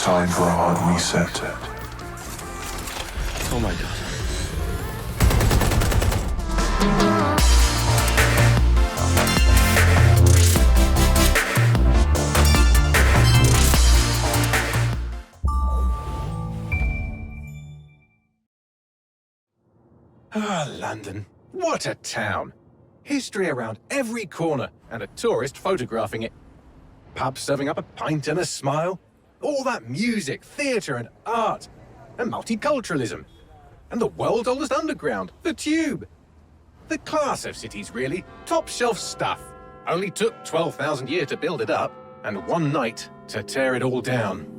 Time for a hard reset. Oh my god. Ah, London. What a town. History around every corner and a tourist photographing it. Pubs serving up a pint and a smile. All that music, theatre and art. And multiculturalism. And the world's oldest underground, the Tube. The class of cities, really. Top shelf stuff. Only took 12,000 years to build it up, and one night to tear it all down.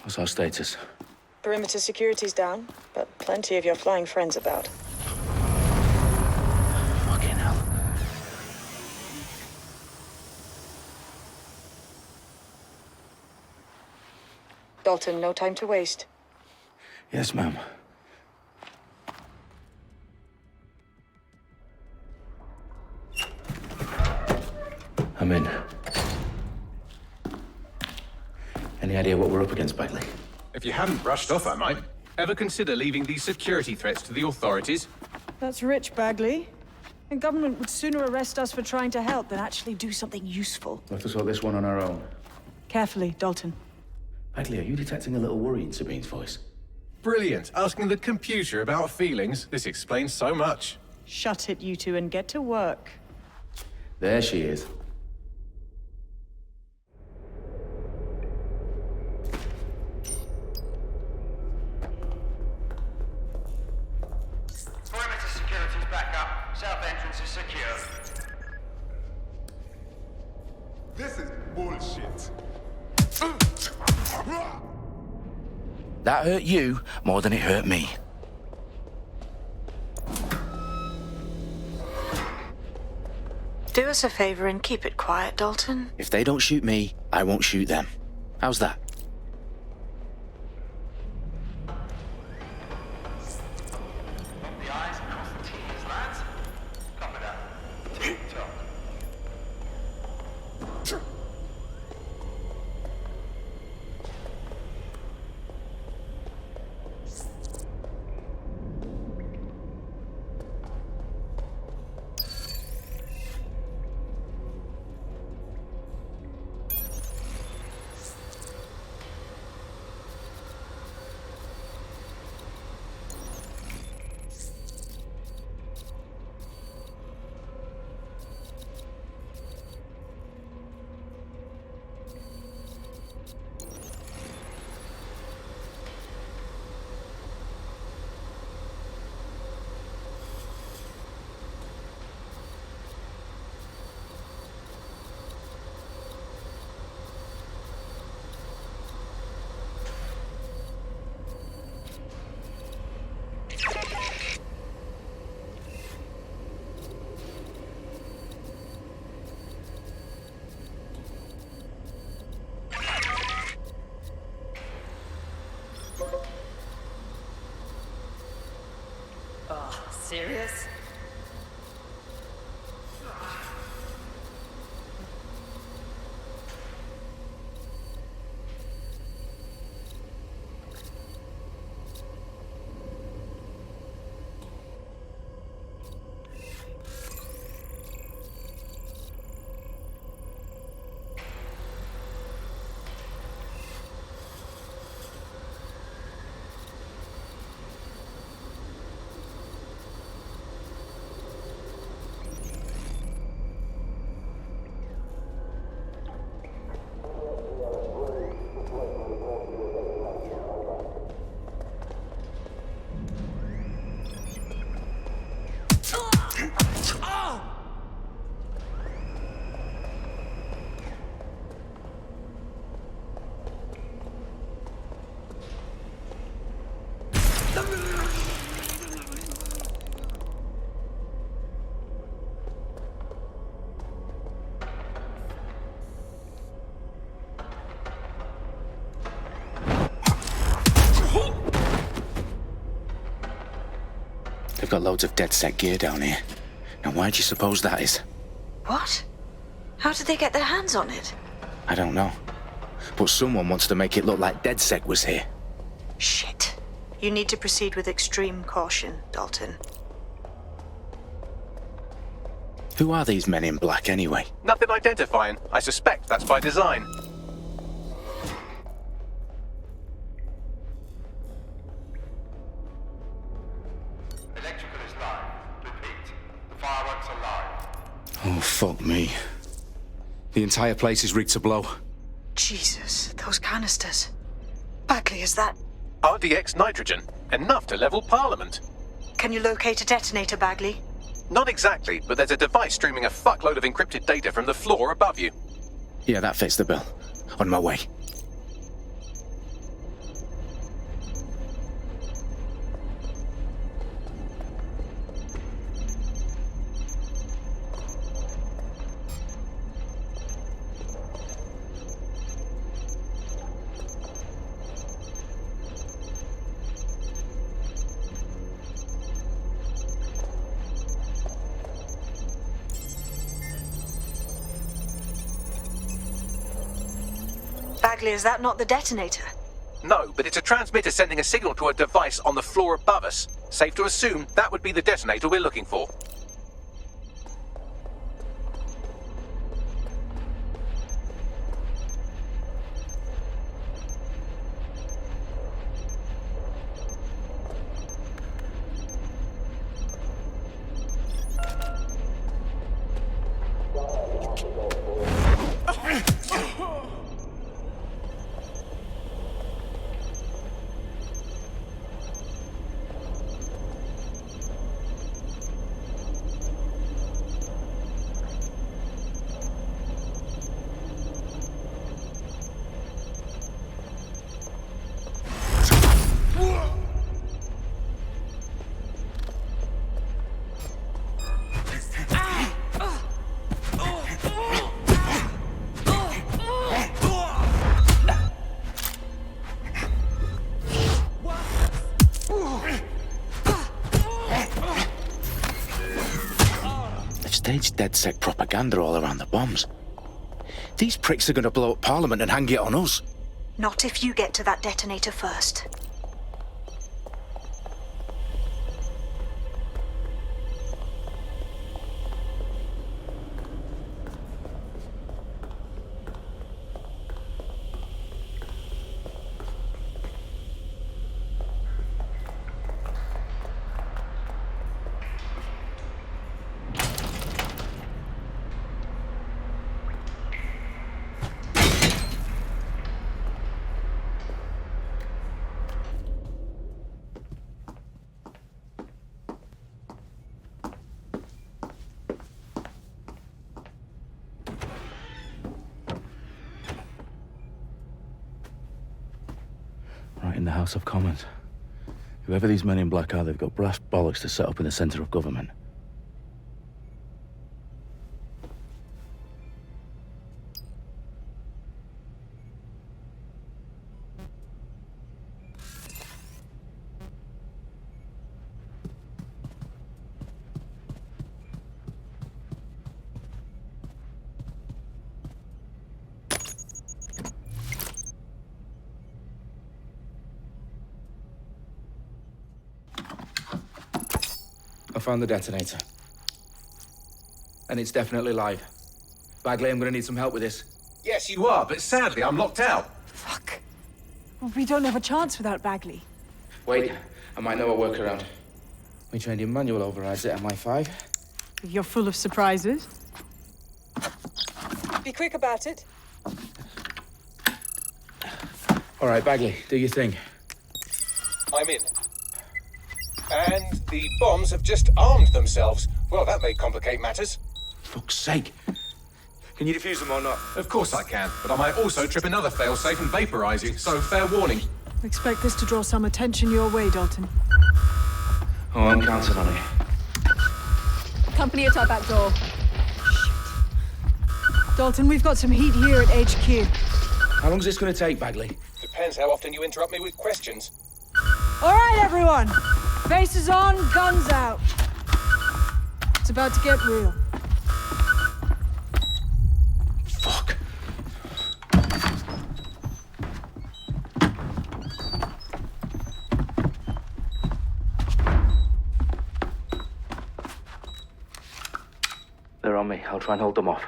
What's our status? Perimeter security's down, but plenty of your flying friends about. Fucking hell. Dalton, no time to waste. Yes, ma'am. I'm in. Any idea what we're up against, Bagley? If you hadn't brushed off, I might. Ever consider leaving these security threats to the authorities? That's rich, Bagley. The government would sooner arrest us for trying to help than actually do something useful. We'll have to sort this one on our own. Carefully, Dalton. Bagley, are you detecting a little worry in Sabine's voice? Brilliant. Asking the computer about feelings. This explains so much. Shut it, you two, and get to work. There she is. Perimeter security's back up. South entrance is secure. This is bullshit. That hurt you more than it hurt me. Do us a favor and keep it quiet, Dalton. If they don't shoot me, I won't shoot them. How's that? The eyes across the T's, lads. Copy that. Tick-tock. Serious? They've got loads of DedSec gear down here. Now why do you suppose that is? What? How did they get their hands on it? I don't know. But someone wants to make it look like DedSec was here. Shit. You need to proceed with extreme caution, Dalton. Who are these men in black anyway? Nothing identifying. I suspect that's by design. Electrical is live. Repeat. The fireworks are live. Oh, fuck me. The entire place is rigged to blow. Jesus, those canisters. Bagley, is that... RDX nitrogen. Enough to level Parliament. Can you locate a detonator, Bagley? Not exactly, but there's a device streaming a fuckload of encrypted data from the floor above you. Yeah, that fits the bill. On my way. Bagley, is that not the detonator? No, but it's a transmitter sending a signal to a device on the floor above us. Safe to assume that would be the detonator we're looking for. Staged DedSec propaganda all around the bombs. These pricks are going to blow up Parliament and hang it on us. Not if you get to that detonator first. Right in the House of Commons. Whoever these men in black are, they've got brass bollocks to set up in the centre of government. I found the detonator. And it's definitely live. Bagley, I'm gonna need some help with this. Yes, you are, but sadly I'm locked out. Fuck. Well, we don't have a chance without Bagley. Wait, I might know a workaround. We trained in manual overrides at MI5. You're full of surprises. Be quick about it. All right, Bagley, do your thing. I'm in. And the bombs have just armed themselves. Well, that may complicate matters. Fuck's sake. Can you defuse them or not? Of course I can, but I might also trip another failsafe and vaporize you, so fair warning. Expect this to draw some attention your way, Dalton. Oh, I'm counting on it. Company at our back door. Dalton, we've got some heat here at HQ. How long is this going to take, Bagley? Depends how often you interrupt me with questions. All right, everyone. Faces on, guns out. It's about to get real. Fuck. They're on me. I'll try and hold them off.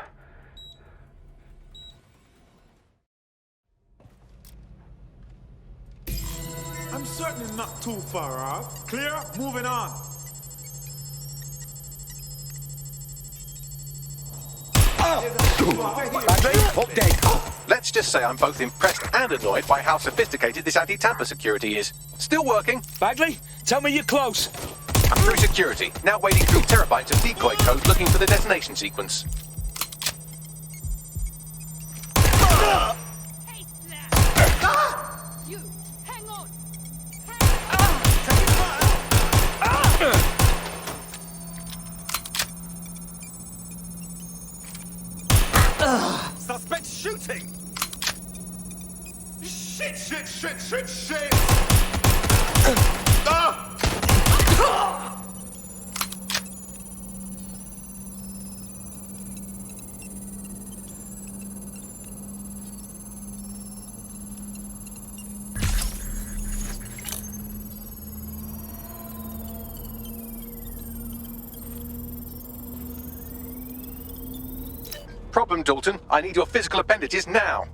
I'm certainly not too far off. Clear? Moving on. Let's just say I'm both impressed and annoyed by how sophisticated this anti-tamper security is. Still working. Bagley, tell me you're close. I'm through security, now wading through terabytes of decoy code looking for the detonation sequence. You, hang on. Suspect shooting! Shit, shit, shit, shit, shit! Problem, Dalton. I need your physical appendages now.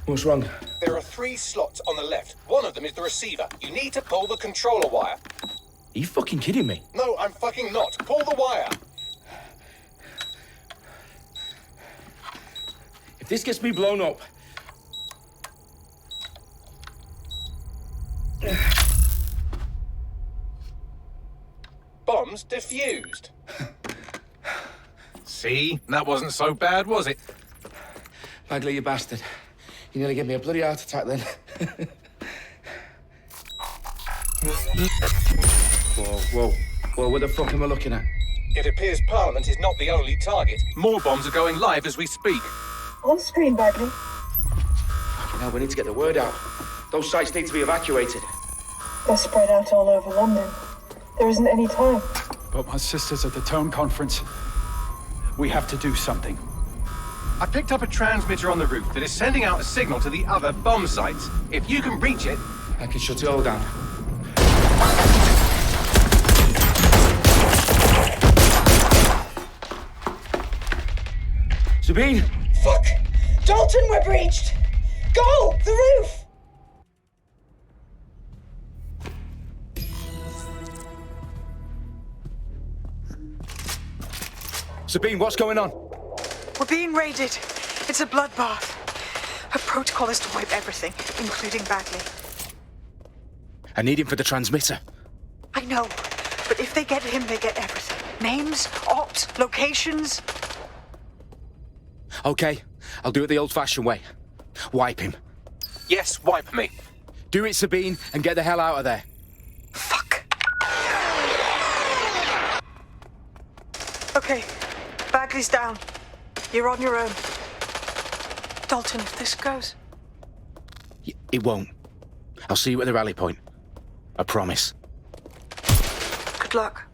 What's wrong? There are 3 slots on the left. One of them is the receiver. You need to pull the controller wire. Are you fucking kidding me? No, I'm fucking not. Pull the wire. If this gets me blown up... Bombs defused. See? That wasn't so bad, was it? Bagley, you bastard. You nearly gave me a bloody heart attack then. Whoa, what the fuck am I looking at? It appears Parliament is not the only target. More bombs are going live as we speak. On screen, Bagley. Fucking hell, we need to get the word out. Those sites need to be evacuated. They're spread out all over London. There isn't any time. But my sister's at the town conference. We have to do something. I picked up a transmitter on the roof that is sending out a signal to the other bomb sites. If you can reach it... I can shut it all down. Sabine! Fuck! Dalton, we're breached! Go! The roof! Sabine, what's going on? We're being raided. It's a bloodbath. Her protocol is to wipe everything, including Bagley. I need him for the transmitter. I know, but if they get him, they get everything. Names, ops, locations. Okay, I'll do it the old-fashioned way. Wipe him. Yes, wipe me. Do it, Sabine, and get the hell out of there. Fuck. Okay, Bagley's down. You're on your own. Dalton, if this goes... It won't. I'll see you at the rally point. I promise. Good luck.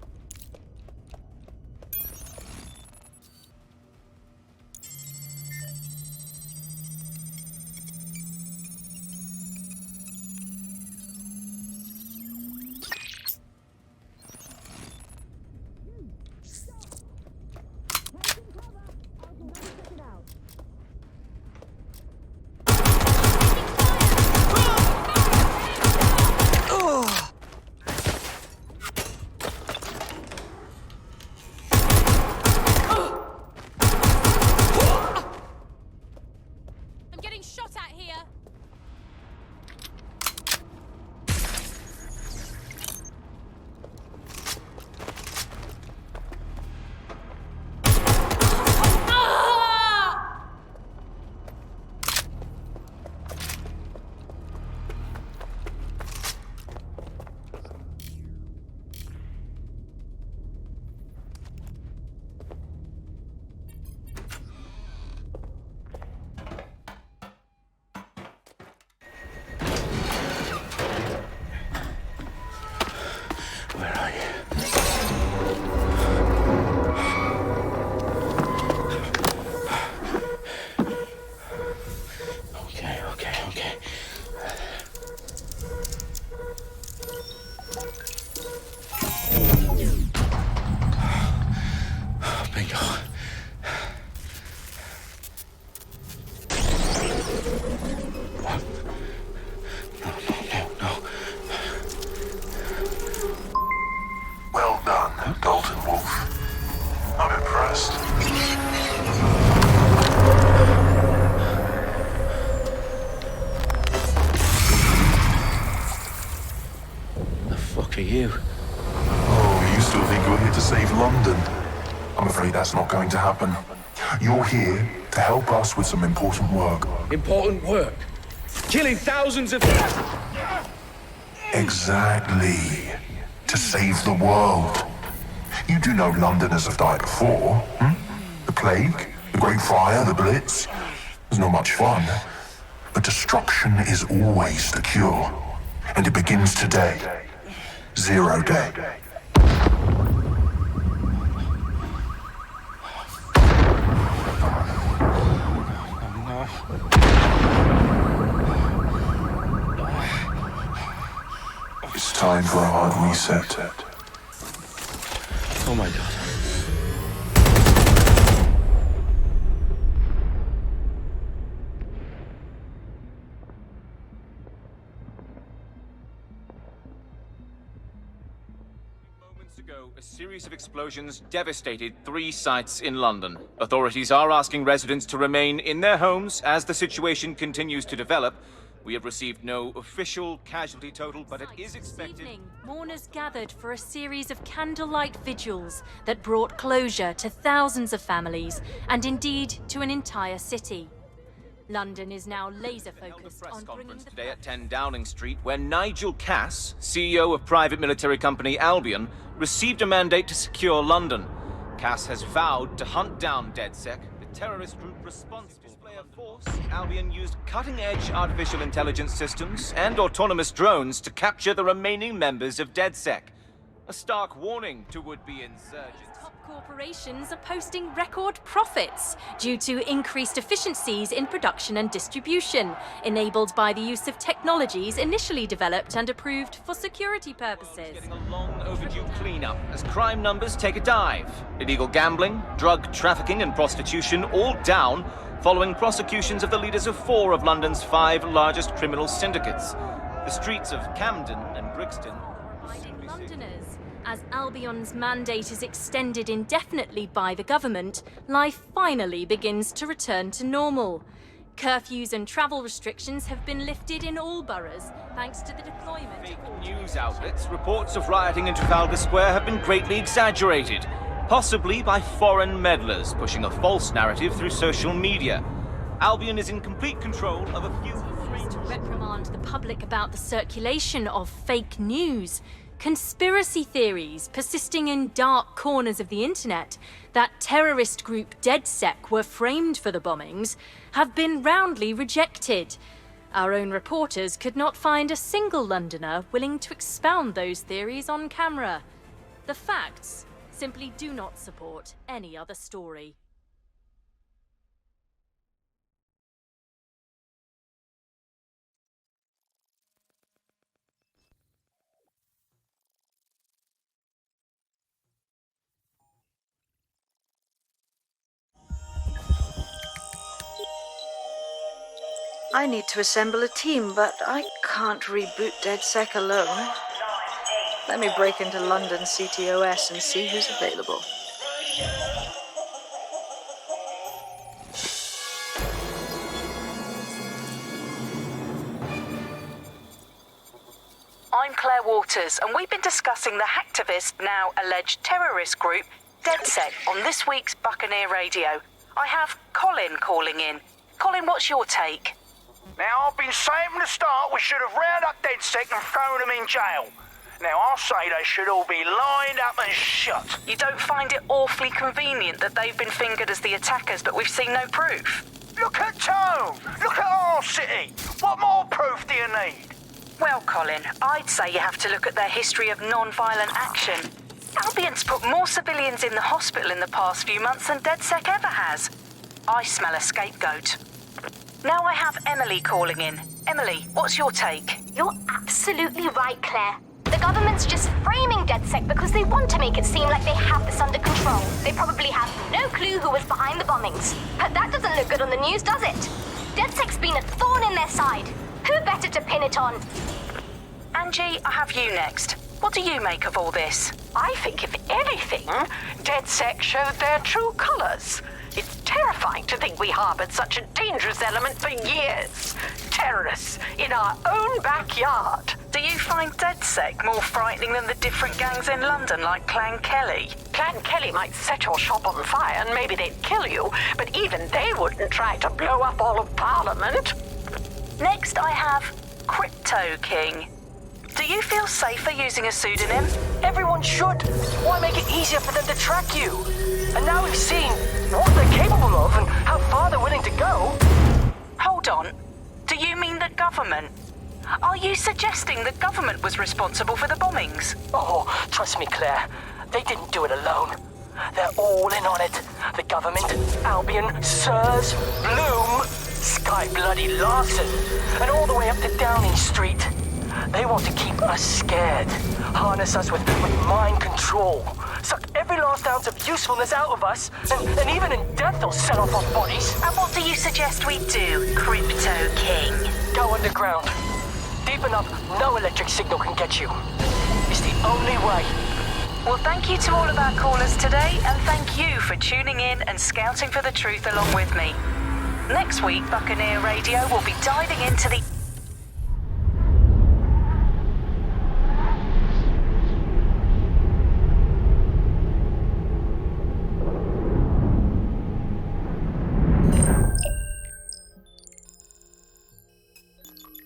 save London. I'm afraid that's not going to happen. You're here to help us with some important work. Important work. Killing thousands of... Exactly. To save the world. You do know Londoners have died before, hmm? The Plague, the Great Fire, the Blitz. It's not much fun. But destruction is always the cure. And it begins today. 0 day. It's time for a hard reset. Oh my god. Moments ago, a series of explosions devastated 3 sites in London. Authorities are asking residents to remain in their homes as the situation continues to develop. We have received no official casualty total, but it is expected... This evening, mourners gathered for a series of candlelight vigils that brought closure to thousands of families, and indeed to an entire city. London is now laser-focused on bringing the... today at 10 Downing Street, where Nigel Cass, CEO of private military company Albion, received a mandate to secure London. Cass has vowed to hunt down DedSec, the terrorist group responsible for display of force. Albion used cutting-edge artificial intelligence systems and autonomous drones to capture the remaining members of DedSec. A stark warning to would-be insurgents. Top corporations are posting record profits due to increased efficiencies in production and distribution, enabled by the use of technologies initially developed and approved for security purposes. Getting a long overdue cleanup as crime numbers take a dive. Illegal gambling, drug trafficking and prostitution all down following prosecutions of the leaders of 4 of London's 5 largest criminal syndicates. The streets of Camden and Brixton... Londoners. As Albion's mandate is extended indefinitely by the government, life finally begins to return to normal. Curfews and travel restrictions have been lifted in all boroughs, thanks to the deployment Fake news outlets, reports of rioting in Trafalgar Square have been greatly exaggerated, possibly by foreign meddlers pushing a false narrative through social media. Albion is in complete control of a few... to reprimand the public about the circulation of fake news. Conspiracy theories persisting in dark corners of the internet that terrorist group DedSec were framed for the bombings have been roundly rejected. Our own reporters could not find a single Londoner willing to expound those theories on camera. The facts simply do not support any other story. I need to assemble a team, but I can't reboot DedSec alone. Let me break into London CTOS and see who's available. I'm Claire Waters, and we've been discussing the hacktivist, now alleged terrorist group, DedSec, on this week's Buccaneer Radio. I have Colin calling in. Colin, what's your take? Now, I've been saying from the start we should have rounded up DedSec and thrown them in jail. Now, I'll say they should all be lined up and shot. You don't find it awfully convenient that they've been fingered as the attackers, but we've seen no proof? Look at Tone! Look at our city! What more proof do you need? Well, Colin, I'd say you have to look at their history of non-violent action. Albion's put more civilians in the hospital in the past few months than DedSec ever has. I smell a scapegoat. Now I have Emily calling in. Emily, what's your take? You're absolutely right, Claire. The government's just framing DedSec because they want to make it seem like they have this under control. They probably have no clue who was behind the bombings. But that doesn't look good on the news, does it? DedSec's been a thorn in their side. Who better to pin it on? Angie, I have you next. What do you make of all this? I think, if anything, DedSec showed their true colours. It's terrifying to think we harboured such a dangerous element for years. Terrorists in our own backyard. Do you find DedSec more frightening than the different gangs in London like Clan Kelly? Clan Kelly might set your shop on fire and maybe they'd kill you, but even they wouldn't try to blow up all of Parliament. Next I have Crypto King. Do you feel safer using a pseudonym? Everyone should. Why make it easier for them to track you? And now we've seen what they're capable of and how far they're willing to go. Hold on. Do you mean the government? Are you suggesting the government was responsible for the bombings? Oh, trust me, Claire. They didn't do it alone. They're all in on it. The government, Albion, Sirs, Bloom, Sky Bloody Larson, and all the way up to Downing Street. They want to keep us scared, harness us with mind control, suck every last ounce of usefulness out of us, and even in death they'll set off our bodies. And what do you suggest we do, Crypto King? Go underground. Deep enough, no electric signal can get you. It's the only way. Well, thank you to all of our callers today, and thank you for tuning in and scouting for the truth along with me. Next week, Buccaneer Radio will be diving into the...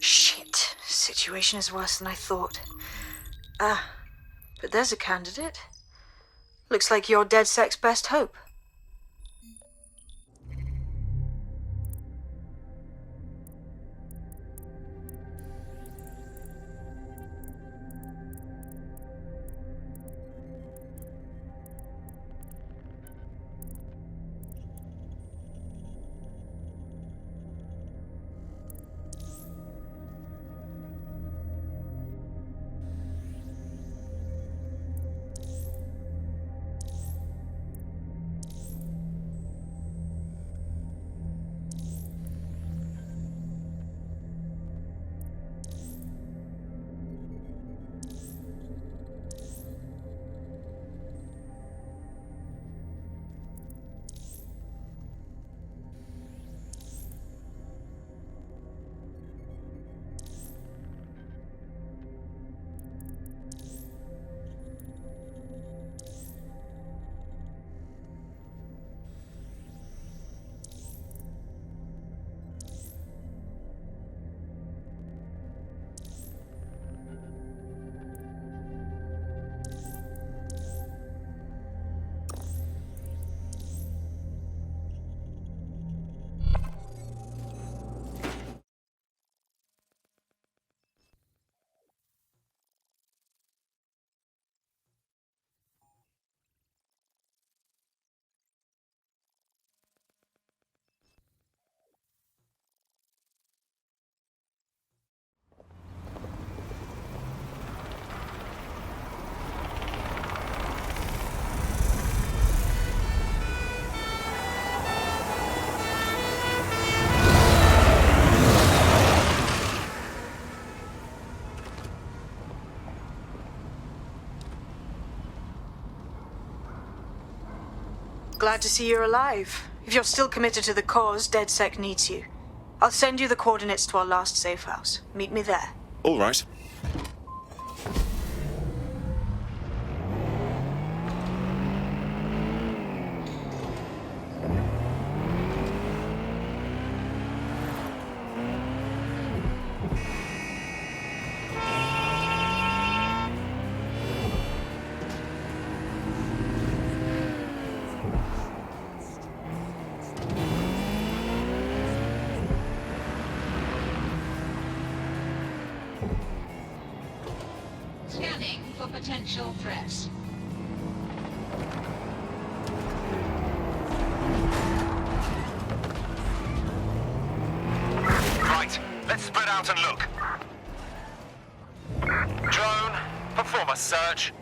Shit. Situation is worse than I thought. But there's a candidate. Looks like you're DedSec's best hope. Glad to see you're alive. If you're still committed to the cause, DedSec needs you. I'll send you the coordinates to our last safe house. Meet me there. All right. Scanning for potential threats. Right, let's spread out and look. Drone, perform a search.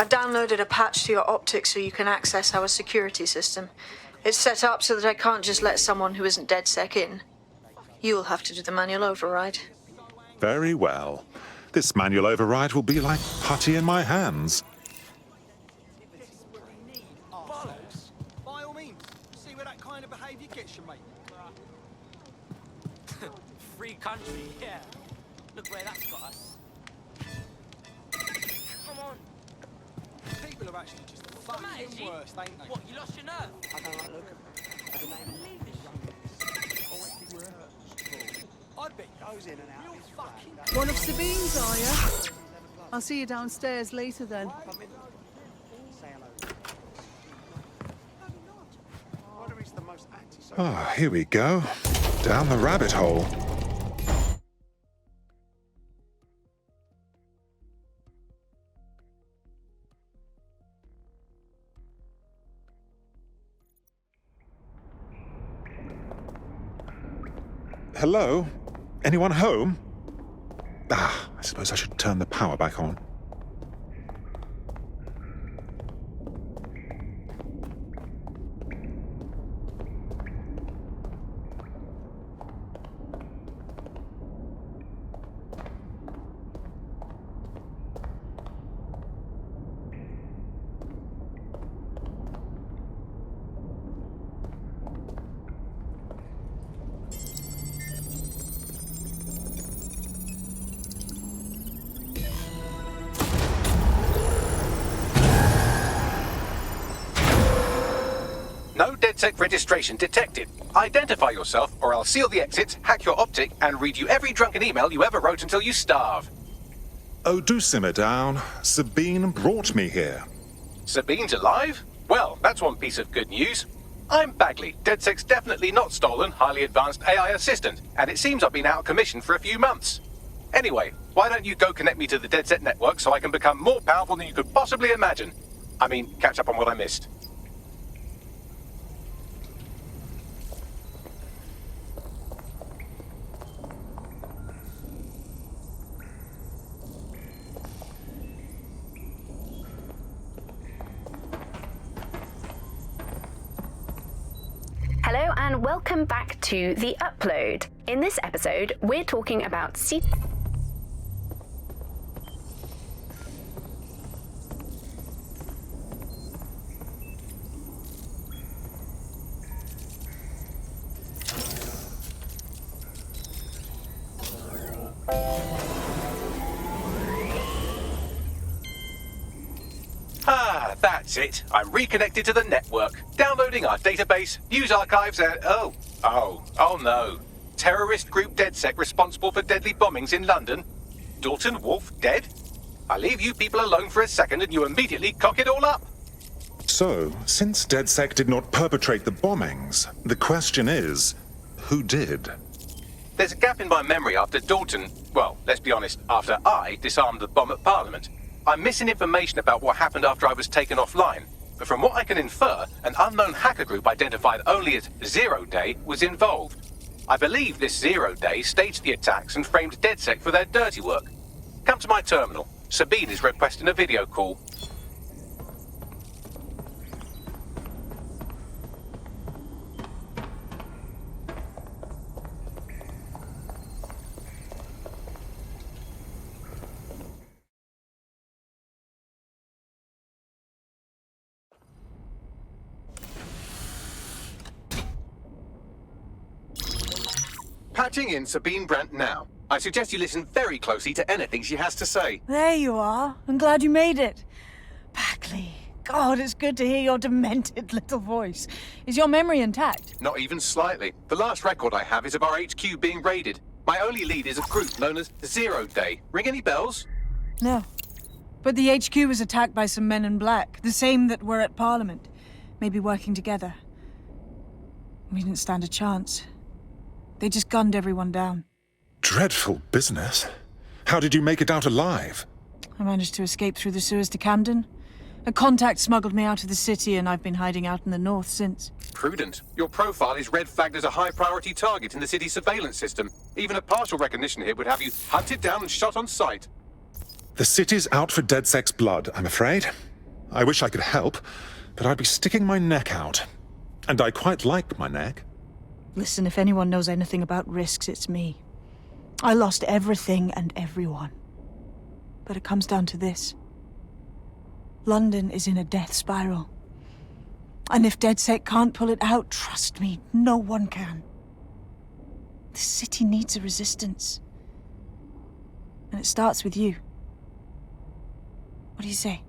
I downloaded a patch to your optics so you can access our security system. It's set up so that I can't just let someone who isn't DedSec in. You'll have to do the manual override. Very well. This manual override will be like putty in my hands. Bollocks! By all means, see where that kind of behaviour gets you, mate. Free country, yeah. Look where that's got us. Come on. People are actually just fucking worse, ain't they? What, you lost your nerve? I don't like looking. I don't even leave this I bet goes in and out. One of Sabine's, are you? I'll see you downstairs later then. Ah, here we go. Down the rabbit hole. Hello? Anyone home? Ah, I suppose I should turn the power back on. No DedSec registration detected. Identify yourself, or I'll seal the exits, hack your optic, and read you every drunken email you ever wrote until you starve. Oh, do simmer down. Sabine brought me here. Sabine's alive? Well, that's one piece of good news. I'm Bagley, DedSec's definitely not stolen, highly advanced AI assistant, and it seems I've been out of commission for a few months. Anyway, why don't you go connect me to the DedSec network so I can become more powerful than you could possibly imagine? I mean, catch up on what I missed. Hello and welcome back to The Upload. In this episode, we're talking about Ah, that's it. I'm reconnected to the network, downloading our database, news archives, and oh no. Terrorist group DedSec responsible for deadly bombings in London? Dalton Wolf dead? I leave you people alone for a second and you immediately cock it all up. So, since DedSec did not perpetrate the bombings, the question is, who did? There's a gap in my memory after Dalton, well, let's be honest, after I disarmed the bomb at Parliament. I'm missing information about what happened after I was taken offline, but from what I can infer, an unknown hacker group identified only as Zero Day was involved. I believe this Zero Day staged the attacks and framed DedSec for their dirty work. Come to my terminal. Sabine is requesting a video call. Patching in Sabine Brandt now. I suggest you listen very closely to anything she has to say. There you are. I'm glad you made it. Bagley. God, it's good to hear your demented little voice. Is your memory intact? Not even slightly. The last record I have is of our HQ being raided. My only lead is a group known as Zero Day. Ring any bells? No. But the HQ was attacked by some men in black, the same that were at Parliament. Maybe working together. We didn't stand a chance. They just gunned everyone down. Dreadful business. How did you make it out alive? I managed to escape through the sewers to Camden. A contact smuggled me out of the city and I've been hiding out in the north since. Prudent. Your profile is red flagged as a high-priority target in the city's surveillance system. Even a partial recognition here would have you hunted down and shot on sight. The city's out for DedSec's blood, I'm afraid. I wish I could help, but I'd be sticking my neck out. And I quite like my neck. Listen, if anyone knows anything about risks, it's me. I lost everything and everyone. But it comes down to this. London is in a death spiral. And if DedSec can't pull it out, trust me, no one can. This city needs a resistance. And it starts with you. What do you say?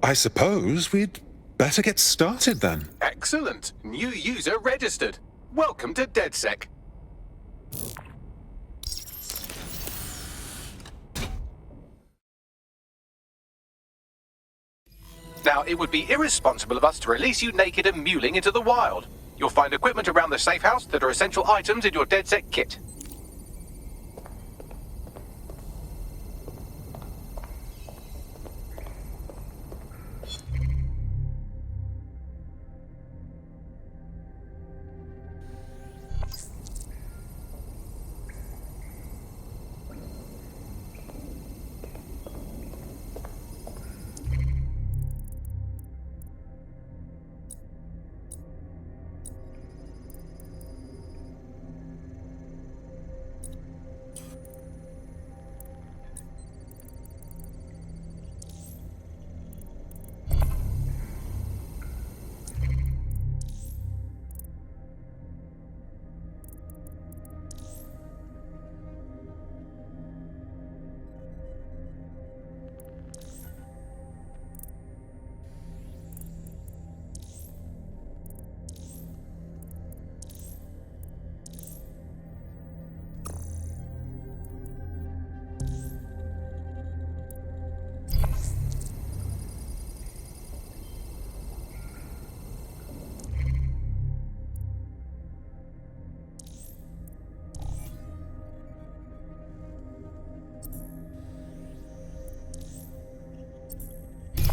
I suppose we'd better get started then. Excellent. New user registered. Welcome to DedSec. Now, it would be irresponsible of us to release you naked and mewling into the wild. You'll find equipment around the safe house that are essential items in your DedSec kit.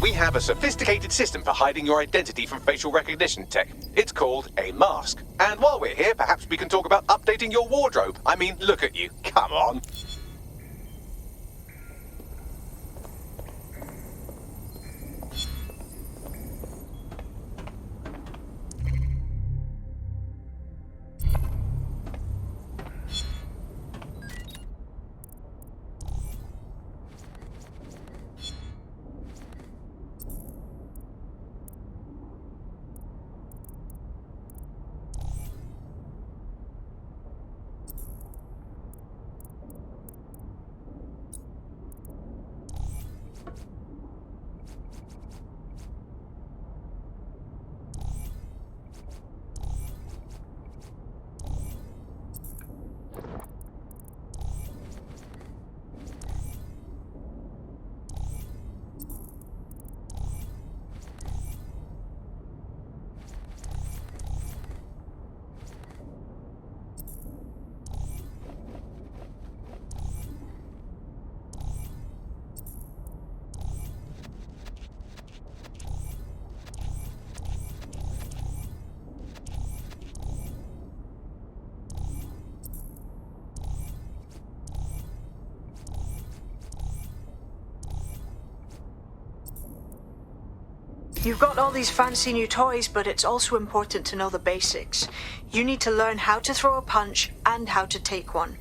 We have a sophisticated system for hiding your identity from facial recognition tech. It's called a mask. And while we're here, perhaps we can talk about updating your wardrobe. I mean, look at you. Come on. You've got all these fancy new toys, but it's also important to know the basics. You need to learn how to throw a punch and how to take one.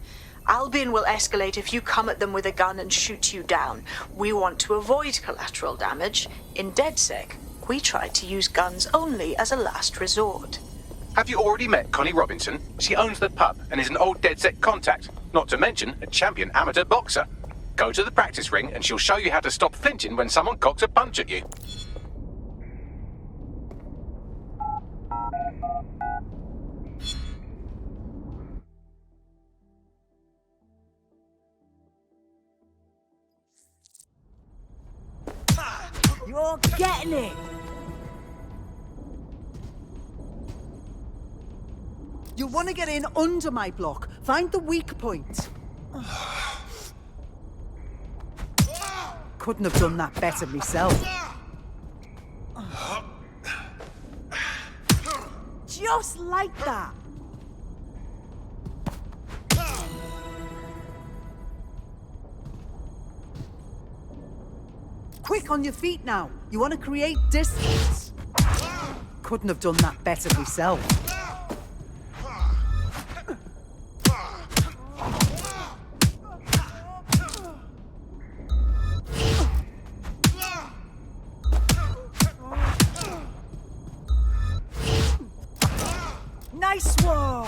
Albion will escalate if you come at them with a gun and shoot you down. We want to avoid collateral damage. In DedSec, we try to use guns only as a last resort. Have you already met Connie Robinson? She owns the pub and is an old DedSec contact, not to mention a champion amateur boxer. Go to the practice ring and she'll show you how to stop flinching when someone cocks a punch at you. You're getting it! You want to get in under my block. Find the weak point. Couldn't have done that better myself. Just like that! Quick, on your feet now. You want to create distance. Couldn't have done that better myself. Nice one!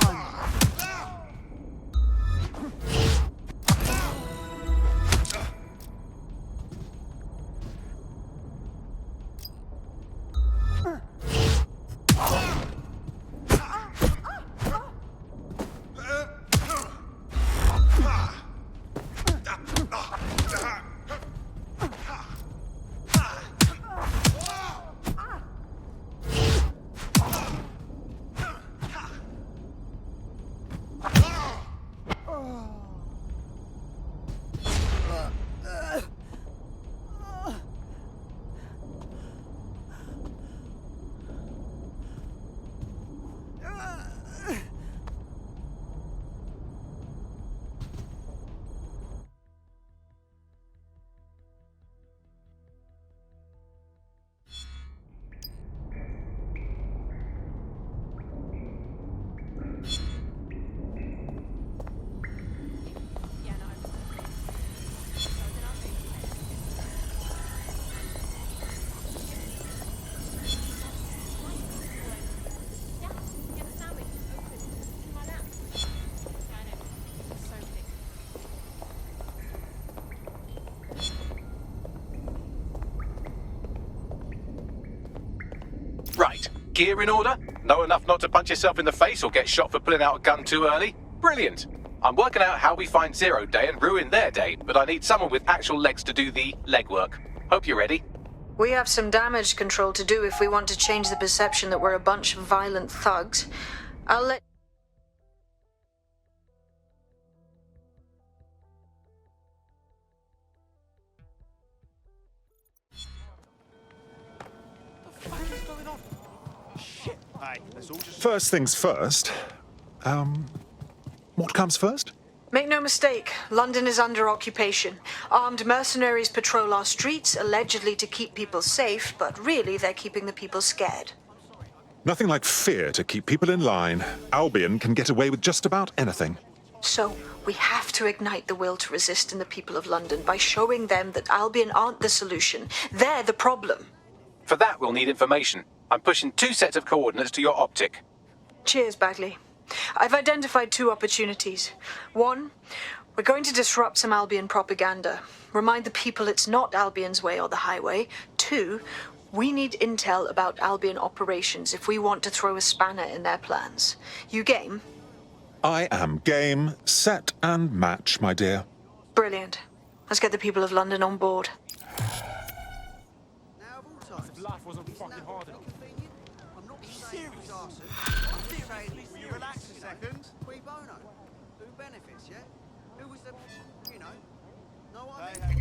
Right. Gear in order? Know enough not to punch yourself in the face or get shot for pulling out a gun too early? Brilliant. I'm working out how we find Zero Day and ruin their day, but I need someone with actual legs to do the legwork. Hope you're ready. We have some damage control to do if we want to change the perception that we're a bunch of violent thugs. I'll let... First things first. What comes first? Make no mistake, London is under occupation. Armed mercenaries patrol our streets, allegedly to keep people safe, but really they're keeping the people scared. Nothing like fear to keep people in line. Albion can get away with just about anything. So, we have to ignite the will to resist in the people of London by showing them that Albion aren't the solution. They're the problem. For that, we'll need information. I'm pushing 2 sets of coordinates to your optic. Cheers, Bagley. I've identified 2 opportunities. 1, we're going to disrupt some Albion propaganda. Remind the people it's not Albion's way or the highway. 2, we need intel about Albion operations if we want to throw a spanner in their plans. You game? I am game, set and match, my dear. Brilliant. Let's get the people of London on board. Life wasn't fucking hard enough. I'm not serious, Arson. Will you relax a second? Qui bono. Who benefits, yeah? Who was the, you know? No one.